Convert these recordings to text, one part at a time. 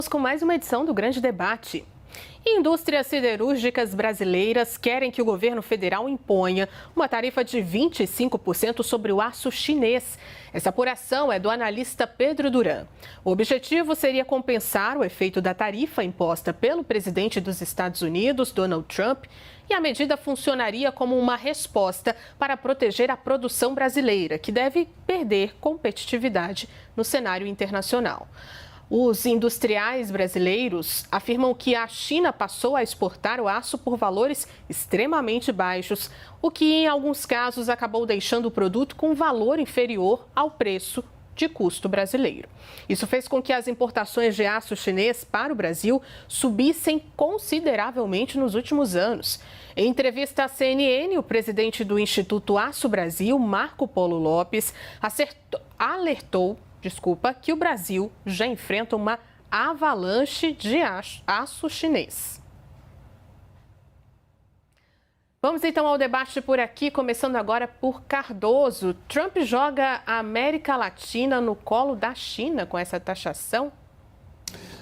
Com mais uma edição do Grande Debate. Indústrias siderúrgicas brasileiras querem que o governo federal imponha uma tarifa de 25% sobre o aço chinês. Essa apuração é do analista Pedro Duran. O objetivo seria compensar o efeito da tarifa imposta pelo presidente dos Estados Unidos, Donald Trump, e a medida funcionaria como uma resposta para proteger a produção brasileira, que deve perder competitividade no cenário internacional. Os industriais brasileiros afirmam que a China passou a exportar o aço por valores extremamente baixos, o que em alguns casos acabou deixando o produto com valor inferior ao preço de custo brasileiro. Isso fez com que as importações de aço chinês para o Brasil subissem consideravelmente nos últimos anos. Em entrevista à CNN, o presidente do Instituto Aço Brasil, Marco Polo Lopes, alertou que o Brasil já enfrenta uma avalanche de aço chinês. Vamos então ao debate por aqui, começando agora por Cardoso. Trump joga a América Latina no colo da China com essa taxação?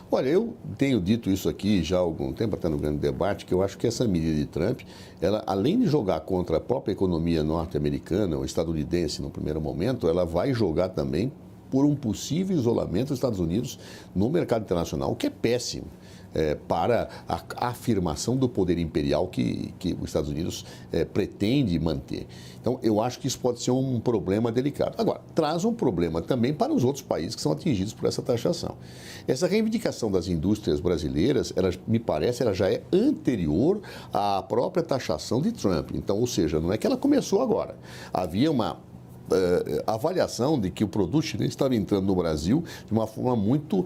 Olha, eu tenho dito isso aqui já há algum tempo, até no Grande Debate, que eu acho que essa medida de Trump, ela, além de jogar contra a própria economia norte-americana ou estadunidense no primeiro momento, ela vai jogar também por um possível isolamento dos Estados Unidos no mercado internacional, o que é péssimo para a afirmação do poder imperial que os Estados Unidos pretende manter. Então, eu acho que isso pode ser um problema delicado. Agora, traz um problema também para os outros países que são atingidos por essa taxação. Essa reivindicação das indústrias brasileiras, ela, me parece, ela já é anterior à própria taxação de Trump. Então, ou seja, não é que ela começou agora. Havia uma avaliação de que o produto chinês estava entrando no Brasil de uma forma muito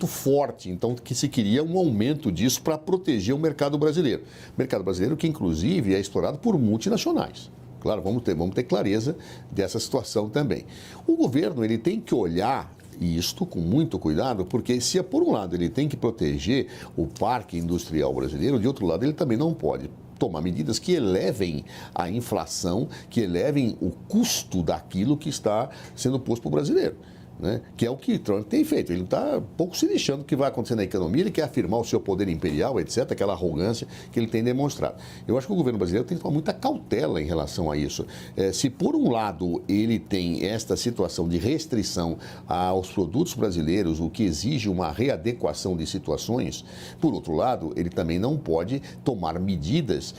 forte, então que se queria um aumento disso para proteger o mercado brasileiro. O mercado brasileiro que, inclusive, é explorado por multinacionais. Claro, vamos ter clareza dessa situação também. O governo ele tem que olhar isto com muito cuidado, porque se por um lado ele tem que proteger o parque industrial brasileiro, de outro lado ele também não pode tomar medidas que elevem a inflação, que elevem o custo daquilo que está sendo posto para o brasileiro. Né? Que é o que Trump tem feito. Ele está pouco se lixando do que vai acontecer na economia, ele quer afirmar o seu poder imperial, etc., aquela arrogância que ele tem demonstrado. Eu acho que o governo brasileiro tem que tomar muita cautela em relação a isso. Se, por um lado, ele tem esta situação de restrição aos produtos brasileiros, o que exige uma readequação de situações, por outro lado, ele também não pode tomar medidas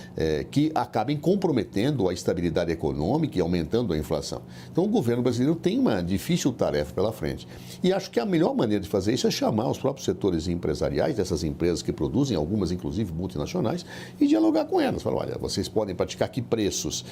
que acabem comprometendo a estabilidade econômica e aumentando a inflação. Então, o governo brasileiro tem uma difícil tarefa pela frente. E acho que a melhor maneira de fazer isso é chamar os próprios setores empresariais, dessas empresas que produzem, algumas inclusive multinacionais, e dialogar com elas. Falar, olha, vocês podem praticar que preços?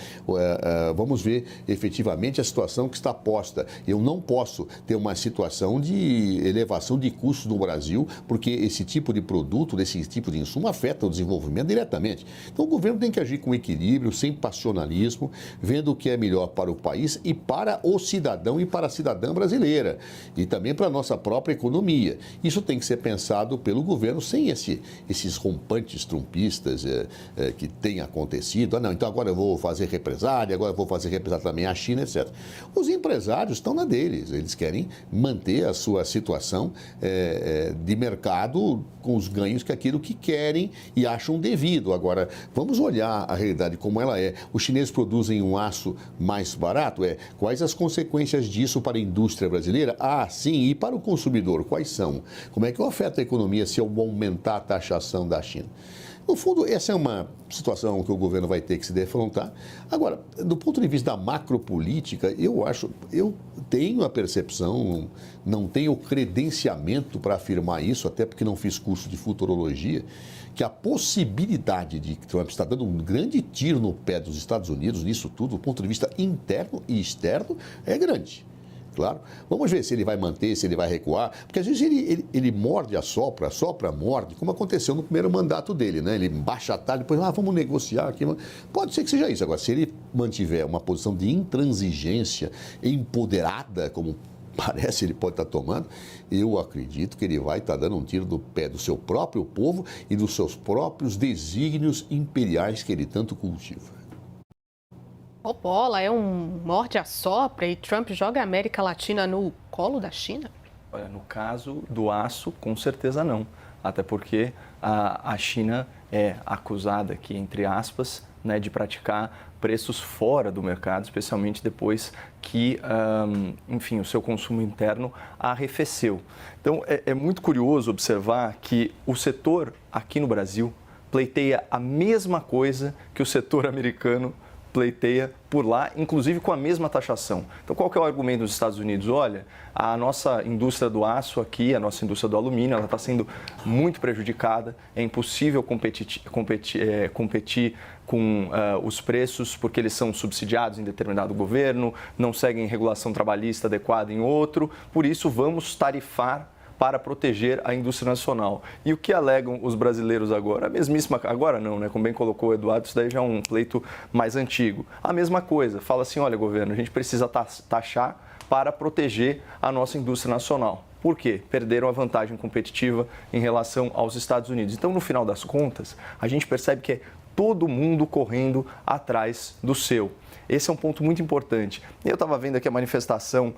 Vamos ver efetivamente a situação que está posta. Eu não posso ter uma situação de elevação de custos no Brasil, porque esse tipo de produto, esse tipo de insumo afeta o desenvolvimento diretamente. Então o governo tem que agir com equilíbrio, sem passionalismo, vendo o que é melhor para o país e para o cidadão e para a cidadã brasileira. E também para a nossa própria economia. Isso tem que ser pensado pelo governo sem esses rompantes trumpistas que têm acontecido. Ah, não, então agora eu vou fazer represália, agora eu vou fazer represália também à China, etc. Os empresários estão na deles. Eles querem manter a sua situação de mercado com os ganhos que aquilo que querem e acham devido. Agora, vamos olhar a realidade como ela é. Os chineses produzem um aço mais barato? Quais as consequências disso para a indústria brasileira? Ah, sim. E para o consumidor, quais são? Como é que afeta a economia se eu aumentar a taxação da China? No fundo, essa é uma situação que o governo vai ter que se defrontar. Agora, do ponto de vista da macropolítica, eu tenho a percepção, não tenho credenciamento para afirmar isso, até porque não fiz curso de futurologia, que a possibilidade de que Trump está dando um grande tiro no pé dos Estados Unidos nisso tudo, do ponto de vista interno e externo, é grande. Claro. Vamos ver se ele vai manter, se ele vai recuar, porque às vezes ele morde, assopra, morde, como aconteceu no primeiro mandato dele, né? Ele baixa a talha, depois, vamos negociar aqui. Pode ser que seja isso. Agora, se ele mantiver uma posição de intransigência empoderada, como parece ele pode estar tomando, eu acredito que ele vai estar dando um tiro no pé do seu próprio povo e dos seus próprios desígnios imperiais que ele tanto cultiva. Coppola é um morde-a-sopra e Trump joga a América Latina no colo da China? Olha, no caso do aço, com certeza não. Até porque a China é acusada aqui, entre aspas, né, de praticar preços fora do mercado, especialmente depois que, enfim, o seu consumo interno arrefeceu. Então, é muito curioso observar que o setor aqui no Brasil pleiteia a mesma coisa que o setor americano pleiteia por lá, inclusive com a mesma taxação. Então, qual que é o argumento dos Estados Unidos? Olha, a nossa indústria do aço aqui, a nossa indústria do alumínio, ela está sendo muito prejudicada, é impossível competir com os preços porque eles são subsidiados em determinado governo, não seguem regulação trabalhista adequada em outro, por isso vamos tarifar para proteger a indústria nacional. E o que alegam os brasileiros agora? A mesmíssima, agora não, né? Como bem colocou o Eduardo, isso daí já é um pleito mais antigo. A mesma coisa, fala assim, olha, governo, a gente precisa taxar para proteger a nossa indústria nacional. Por quê? Perderam a vantagem competitiva em relação aos Estados Unidos. Então, no final das contas, a gente percebe que é todo mundo correndo atrás do seu. Esse é um ponto muito importante. Eu estava vendo aqui a manifestação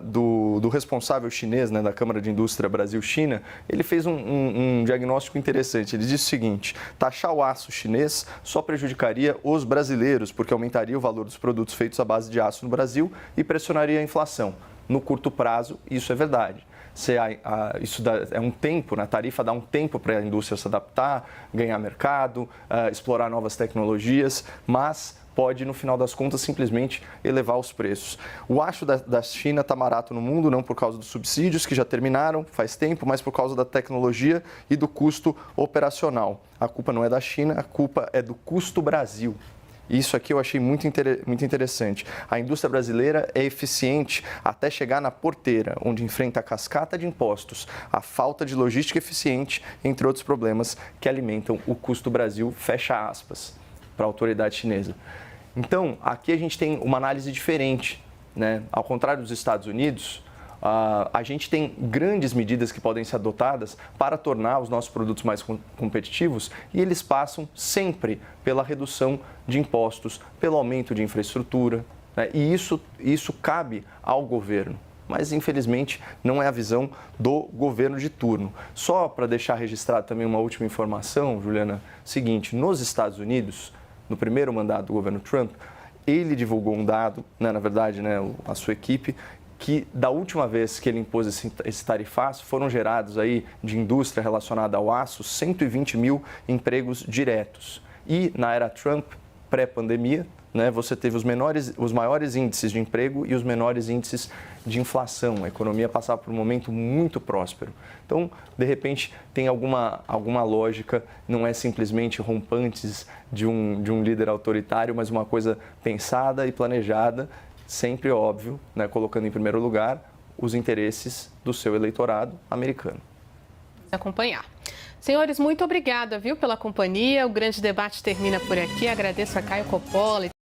do responsável chinês, né, da Câmara de Indústria Brasil-China. Ele fez um diagnóstico interessante. Ele disse o seguinte: taxar o aço chinês só prejudicaria os brasileiros, porque aumentaria o valor dos produtos feitos à base de aço no Brasil e pressionaria a inflação. No curto prazo, isso é verdade. Isso é um tempo, né? A tarifa dá um tempo para a indústria se adaptar, ganhar mercado, explorar novas tecnologias, mas pode, no final das contas, simplesmente elevar os preços. O aço da China está barato no mundo, não por causa dos subsídios, que já terminaram faz tempo, mas por causa da tecnologia e do custo operacional. A culpa não é da China, a culpa é do custo Brasil. Isso aqui eu achei muito interessante. A indústria brasileira é eficiente até chegar na porteira, onde enfrenta a cascata de impostos, a falta de logística eficiente, entre outros problemas que alimentam o custo Brasil, fecha aspas, para a autoridade chinesa. Então, aqui a gente tem uma análise diferente, né? Ao contrário dos Estados Unidos, a gente tem grandes medidas que podem ser adotadas para tornar os nossos produtos mais competitivos e eles passam sempre pela redução de impostos, pelo aumento de infraestrutura, né? E isso cabe ao governo. Mas, infelizmente, não é a visão do governo de turno. Só para deixar registrado também uma última informação, Juliana, seguinte: nos Estados Unidos, no primeiro mandato do governo Trump, ele divulgou um dado, né, na verdade, né, a sua equipe, que da última vez que ele impôs esse tarifaço, foram gerados aí de indústria relacionada ao aço 120 mil empregos diretos. E na era Trump, pré-pandemia, né, você teve os maiores índices de emprego e os menores índices de inflação. A economia passava por um momento muito próspero. Então, de repente, tem alguma lógica, não é simplesmente rompantes de um líder autoritário, mas uma coisa pensada e planejada, sempre óbvio, né, colocando em primeiro lugar os interesses do seu eleitorado americano. Acompanhar. Senhores, muito obrigada, viu, pela companhia. O grande debate termina por aqui. Agradeço a Caio Coppola.